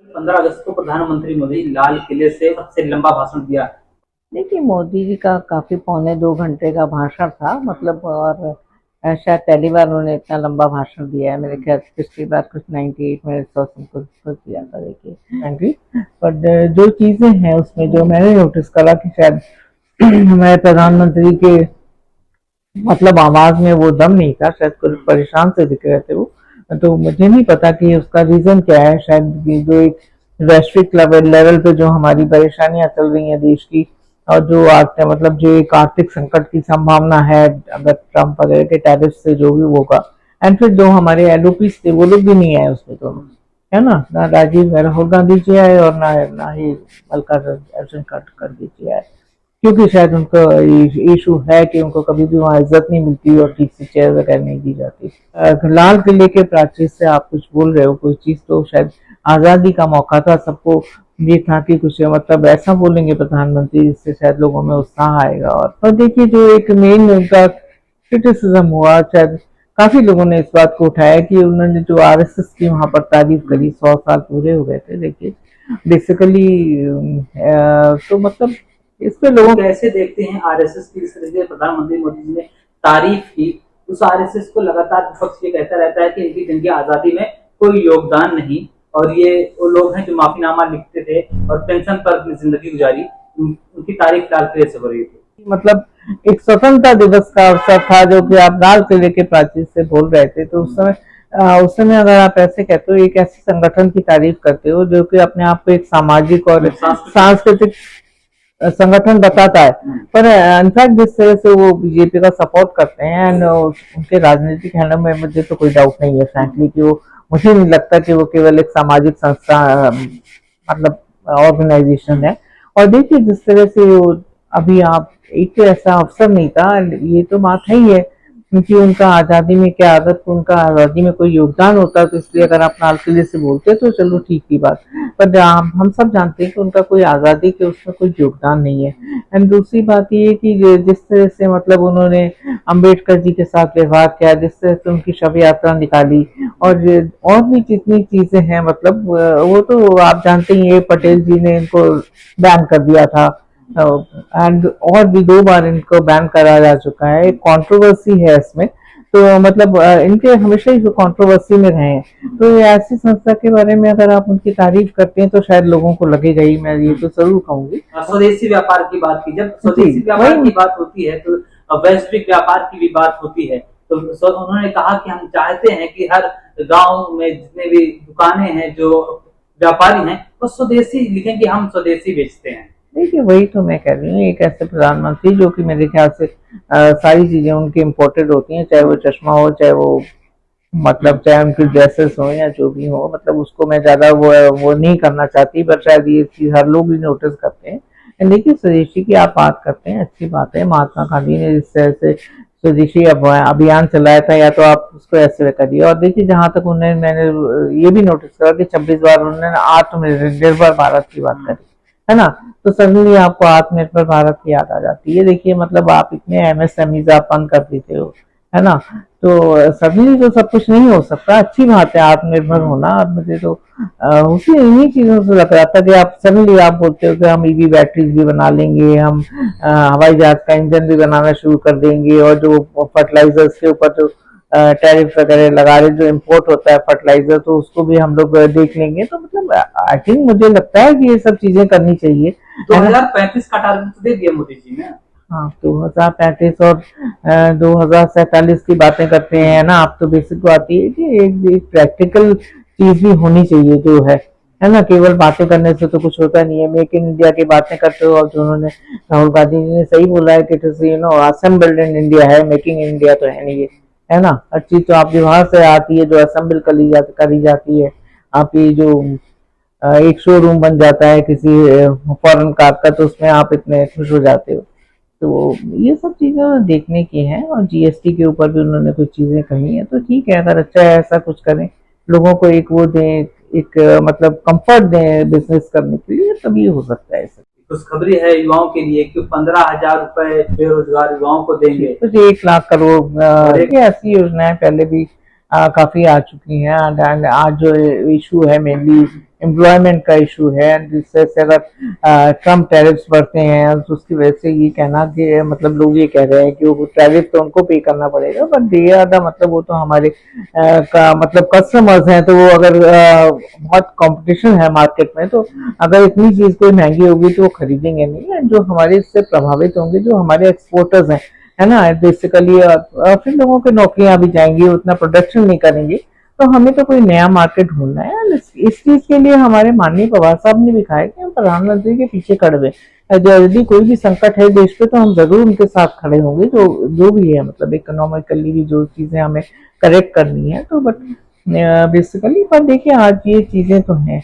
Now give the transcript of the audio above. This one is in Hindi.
15 अगस्त को प्रधानमंत्री मोदी लाल किले से सबसे लंबा भाषण दिया। देखिए, मोदी जी का काफी 2.25 घंटे का भाषण था, मतलब। और शायद पहली बार उन्होंने इतना लंबा भाषण दिया है। मेरे ख्याल से पिछली बार कुछ 98 मिनट और कुछ दिया था। देखिए, थैंक यू। बट जो चीजें हैं उसमें जो मैंने नोटिस करा कि शायद हमारे प्रधानमंत्री के मतलब आवाज में वो दम नहीं था, शायद कुछ परेशान से दिख रहे थे वो। तो मुझे नहीं पता कि उसका रीजन क्या है। शायद ये जो एक वैश्विक लेवल पे जो हमारी परेशानियां चल रही हैं देश की, और जो मतलब जो एक आर्थिक संकट की संभावना है अगर ट्रम्प वगैरह के टैरिफ से जो भी होगा। एंड फिर जो हमारे एलओपी थे वो लोग भी नहीं आए उसमें, दोनों है ना राहुल गांधी जी आए और ना ही मल्लिकार्जुन खड़गे जी आए। क्योंकि शायद उनको इशू है कि उनको कभी भी वहाँ इज्जत नहीं मिलती और ठीक से चेयर वगैरह नहीं दी जाती। लाल किले के प्राचीर से आप कुछ बोल रहे हो, कोई चीज तो शायद आजादी का मौका था सबको। ये था कि कुछ मतलब ऐसा बोलेंगे प्रधानमंत्री जिससे शायद लोगों में उत्साह आएगा। और देखिए, जो एक मेन उनका क्रिटिसिज्म हुआ, शायद काफी लोगों ने इस बात को उठाया कि उन्होंने जो आरएसएस की वहां पर तारीफ करी, 100 साल पूरे हो गए थे। देखिए, बेसिकली तो मतलब इस पे तो लोगों कैसे देखते हैं आरएसएस की इस तरह से प्रधानमंत्री मोदी जी ने तारीफ की। उस आरएसएस को लगातार विपक्ष ये कहता रहता है कि इनकी जंगी आजादी में कोई योगदान नहीं, और ये वो लोग हैं जो माफीनामा लिखते थे और पेंशन पर अपनी जिंदगी गुजारी। उनकी तारीफ लाल किले से हो रही थी। मतलब एक स्वतंत्रता दिवस का अवसर था जो कि आप लाल किले के प्राचीर से बोल रहे थे। तो उस समय अगर आप ऐसे कहते हो, एक ऐसे संगठन की तारीफ करते हो जो कि अपने आप को एक सामाजिक और सांस्कृतिक संगठन बताता है, पर इनफैक्ट जिस तरह से वो बीजेपी का सपोर्ट करते हैं एंड उनके राजनीतिक हैंडल में मुझे तो कोई डाउट नहीं है फ्रैंकली कि वो, मुझे नहीं लगता कि वो केवल एक सामाजिक संस्था मतलब ऑर्गेनाइजेशन है। और देखिए, जिस तरह से वो अभी आप एक तो ऐसा अवसर नहीं था, ये तो बात है ही है क्योंकि उनका आज़ादी में क्या, अगर उनका आज़ादी में कोई योगदान होता तो इसलिए अगर आप लाल किले से बोलते तो चलो ठीक की बात। पर हम सब जानते हैं कि उनका कोई आज़ादी के उसमें कोई योगदान नहीं है। एंड दूसरी बात ये कि जिस तरह से मतलब उन्होंने अम्बेडकर जी के साथ व्यवहार किया, जिस तरह से उनकी शव यात्रा निकाली, और भी जितनी चीजें हैं, मतलब वो तो आप जानते ही हैं, पटेल जी ने इनको बैन कर दिया था। एंड और भी 2 बार इनको बैन करा जा चुका है। एक कंट्रोवर्सी है इसमें, तो मतलब इनके हमेशा ही जो कंट्रोवर्सी में रहे हैं। तो ऐसी संस्था के बारे में अगर आप उनकी तारीफ करते हैं तो शायद लोगों को लगेगा ही, मैं ये तो जरूर कहूंगी। स्वदेशी व्यापार की बात की, जब स्वदेशी व्यापार की बात होती है तो वैश्विक व्यापार की भी बात होती है। तो उन्होंने कहा कि हम चाहते हैं कि हर गांव में जितने भी दुकानें हैं, जो व्यापारी हैं, वो स्वदेशी लिखें कि हम स्वदेशी बेचते हैं। देखिए, वही तो मैं कह रही हूँ, एक ऐसे प्रधानमंत्री जो कि मेरे ख्याल से सारी चीजें उनकी इम्पोर्टेड होती हैं, चाहे वो चश्मा हो, चाहे वो मतलब चाहे उनकी ड्रेसेस हो या जो भी हो, मतलब उसको मैं ज्यादा वो नहीं करना चाहती, पर शायद ये चीज हर लोग भी नोटिस करते हैं। देखिए, स्वदेशी की आप बात करते हैं, अच्छी बात है। महात्मा गांधी ने जिस तरह से स्वदेशी अभियान चलाया था, या तो आप उसको ऐसे करिए। और देखिए, जहां तक उन्होंने, मैंने ये भी नोटिस करा कि 26 बार उन्होंने आत्मनिर्भर भारत की बात करी, है ना। तो सडनली आपको आत्मनिर्भर भारत की याद आ जाती है। देखिए, मतलब आप इतने एमएसएमई आप बंद कर देते हो, है ना। तो सडनली तो सब कुछ नहीं हो सकता। अच्छी बात है आत्मनिर्भर होना। और मुझे तो उसी इन्हीं चीजों से लग रहा था कि आप सडनली आप बोलते हो कि हम ईवी बैटरीज भी बना लेंगे, हम हवाई जहाज का इंजन भी बनाना शुरू कर देंगे, और जो फर्टिलाइजर्स के ऊपर जो टैरिफ वगैरह लगा रहे, जो इम्पोर्ट होता है फर्टिलाइजर, तो उसको भी हम लोग देख लेंगे। तो मतलब आई थिंक मुझे लगता है कि ये सब चीजें करनी चाहिए। 2035 का टारगेट तो दे दिया मोदी जी ने। हाँ, 2035 और 2047 की बातें करते हैं ना आप। तो बेसिक बात ये है कि एक प्रैक्टिकल चीज भी होनी चाहिए जो है ना। केवल बातें करने से तो कुछ होता नहीं है। मेक इन इंडिया की बातें करते हो, और जो उन्होंने राहुल गांधी जी ने सही बोला है कि असेंबल्ड इन इंडिया है, मेकिंग इन इंडिया तो है नहीं, है ना। हर चीज तो आपके वहां से आती है जो असेंबल करी जाती है। आप ये जो एक शोरूम बन जाता है किसी फॉरेन कार का, तो उसमें आप इतने खुश हो जाते हो। तो ये सब चीजें देखने की हैं। और जीएसटी के ऊपर भी उन्होंने कुछ चीजें कही हैं, तो ठीक है, अगर अच्छा है ऐसा कुछ करें, लोगों को एक वो दें, एक मतलब कंफर्ट दें बिजनेस करने के लिए, तभी हो सकता है ऐसा। खुशखबरी है युवाओं के लिए कि 15,000 रुपए बेरोजगार युवाओं को देंगे। तो 1 लाख करोड़ ऐसी योजनाएं पहले भी काफी आ चुकी हैं। एंड आज जो इशू है मेनली एम्प्लॉयमेंट का इशू है, जिससे अगर ट्रम्प टैरिफ्स बढ़ते हैं तो उसकी वजह से ये कहना कि मतलब लोग ये कह रहे हैं कि वो टैरिफ तो उनको पे करना पड़ेगा, बट दे आर द मतलब वो तो हमारे का मतलब कस्टमर्स हैं, तो वो अगर बहुत कंपटीशन है मार्केट में, तो अगर इतनी चीज कोई महंगी होगी तो वो खरीदेंगे नहीं। एंड जो हमारे इससे प्रभावित होंगे जो हमारे एक्सपोर्टर्स हैं, है ना, बेसिकली फिर लोगों की नौकरियां भी जाएंगी, उतना प्रोडक्शन नहीं करेंगे, तो हमें तो कोई नया मार्केट ढूंढना है। और इस चीज के लिए हमारे माननीय पवार साहब ने भी कहा है कि हम प्रधानमंत्री के पीछे खड़े हुए, यदि कोई भी संकट है देश पे तो हम जरूर उनके साथ खड़े होंगे, जो जो भी है, मतलब इकोनॉमिकली भी जो चीजें हमें करेक्ट करनी है। तो बट बेसिकली पर देखिए आज ये चीजें तो हैं।